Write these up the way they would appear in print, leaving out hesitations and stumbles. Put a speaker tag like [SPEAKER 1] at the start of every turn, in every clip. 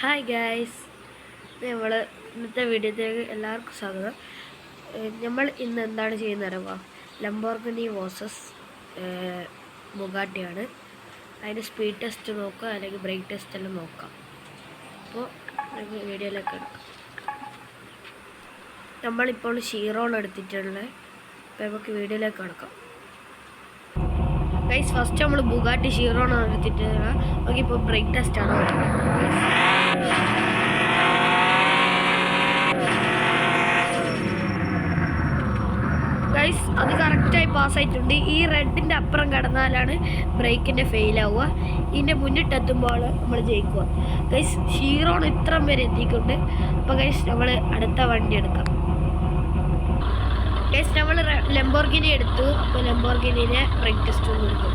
[SPEAKER 1] Hi guys, നമ്മൾ ഇന്നത്തെ വീഡിയോയിലേക്ക് എല്ലാവർക്കും സ്വാഗതം. നമ്മൾ ഇന്ന് എന്താണ് ചെയ്യുന്നത് അറിയാമോ? ലംബോർഗിനി വേഴ്സസ് ബുഗാട്ടിയാണ്. അതിൻ്റെ സ്പീഡ് ടെസ്റ്റ് നോക്കുക, അല്ലെങ്കിൽ ബ്രേക്ക് ടെസ്റ്റ് എല്ലാം നോക്കാം. അപ്പോൾ നമുക്ക് വീഡിയോയിലേക്ക് എടുക്കാം. നമ്മളിപ്പോൾ ഷീറോൺ എടുത്തിട്ടുള്ളത്. അപ്പോൾ നമുക്ക് വീഡിയോയിലേക്ക് എടുക്കാം. ഗൈസ്, ഫസ്റ്റ് നമ്മൾ ബുഗാട്ടി ഷീറോൺ എടുത്തിട്ട് നമുക്കിപ്പോൾ ബ്രേക്ക് ടെസ്റ്റാണ്. ഗൈസ്, അത് കറക്റ്റായി പാസ്സായിട്ടുണ്ട്. ഈ റെഡിൻ്റെ അപ്പുറം കടന്നാലാണ് ബ്രേക്കിൻ്റെ ഫെയിലാവുക. ഇതിൻ്റെ മുന്നിട്ടെത്തുമ്പോൾ നമ്മൾ ജയിക്കുക. ഗൈസ്, ഷീറോൺ ഇത്രയും വരെ എത്തിക്കൊണ്ട്. അപ്പോൾ ഗൈസ്, നമ്മൾ അടുത്ത വണ്ടി എടുക്കാം. ഗൈസ്, നമ്മൾ ലംബോർഗിനി എടുത്തു. അപ്പോൾ ലംബോർഗിനിനെ ബ്രേക്ക് ടെസ്റ്റ് കൊടുക്കും.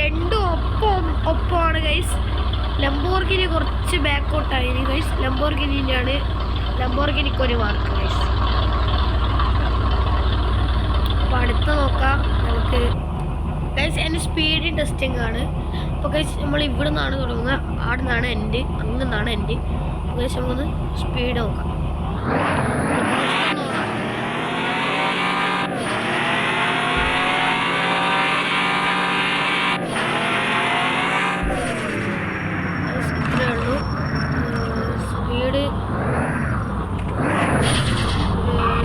[SPEAKER 1] രണ്ടും ഒപ്പമാണ് ഗൈസ്. ലംബോർഗിനി കുറച്ച് ബാക്കോട്ടായിരുന്നു ഗൈസ്. ലംബോർഗിനിക്കൊരു മാർക്ക് ഗൈസ്. അപ്പോൾ അടുത്ത നോക്കാം നമുക്ക് ഗൈസ്. എൻ്റെ സ്പീഡ് ടെസ്റ്റിംഗ് ആണ്. അപ്പോൾ ഗൈസ്, നമ്മൾ ഇവിടെ നിന്നാണ് തുടങ്ങുന്നത്, അവിടെ നിന്നാണ് എൻ്റെ, അങ്ങനെയാണ് എൻ്റെ. അപ്പോൾ ഗൈസ്, നമുക്കൊന്ന് സ്പീഡ് നോക്കാം. സ്പീഡ്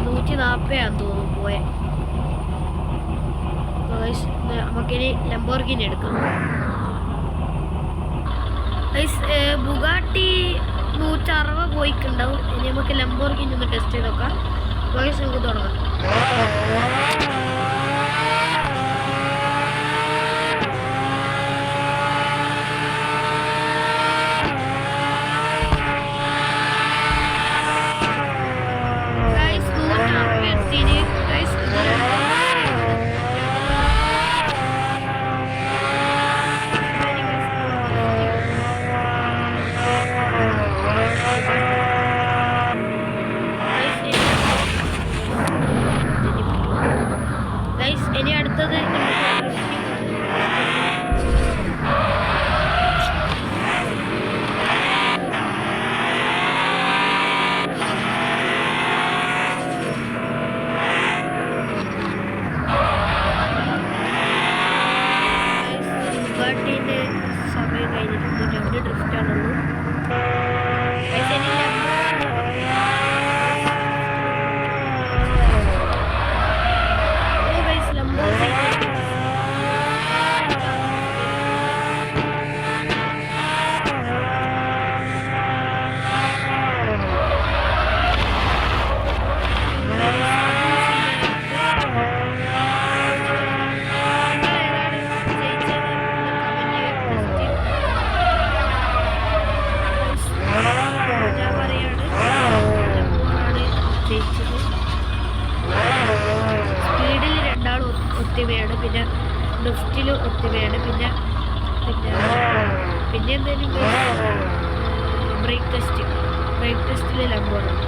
[SPEAKER 1] 140 തോന്നുന്നു പോയെ. നമുക്കിനി ലംബോർഗിനി എടുക്കാം. ബുഗാട്ടി 160 പോയിക്കുണ്ടാവും. ഇനി നമുക്ക് ലംബോർഗിനി ഒന്ന് ടെസ്റ്റ് ചെയ്ത് നോക്കാം. നമുക്ക് തുടങ്ങാം. ഇനി അടുത്തത് ബുഗാട്ടിൻ്റെ സമയം കഴിഞ്ഞിട്ടുണ്ട്. 2 ഡ്രിഫ്റ്റാണുള്ളൂ. സ്പീഡിൽ രണ്ടാളും ഒത്തിവയാണ്, പിന്നെ ഡ്രിഫ്റ്റിൽ ഒത്തിവയാണ്, പിന്നെ എന്തെങ്കിലും ബ്രേക്ക് ടെസ്റ്റിൽ ലംബോർഗിനി.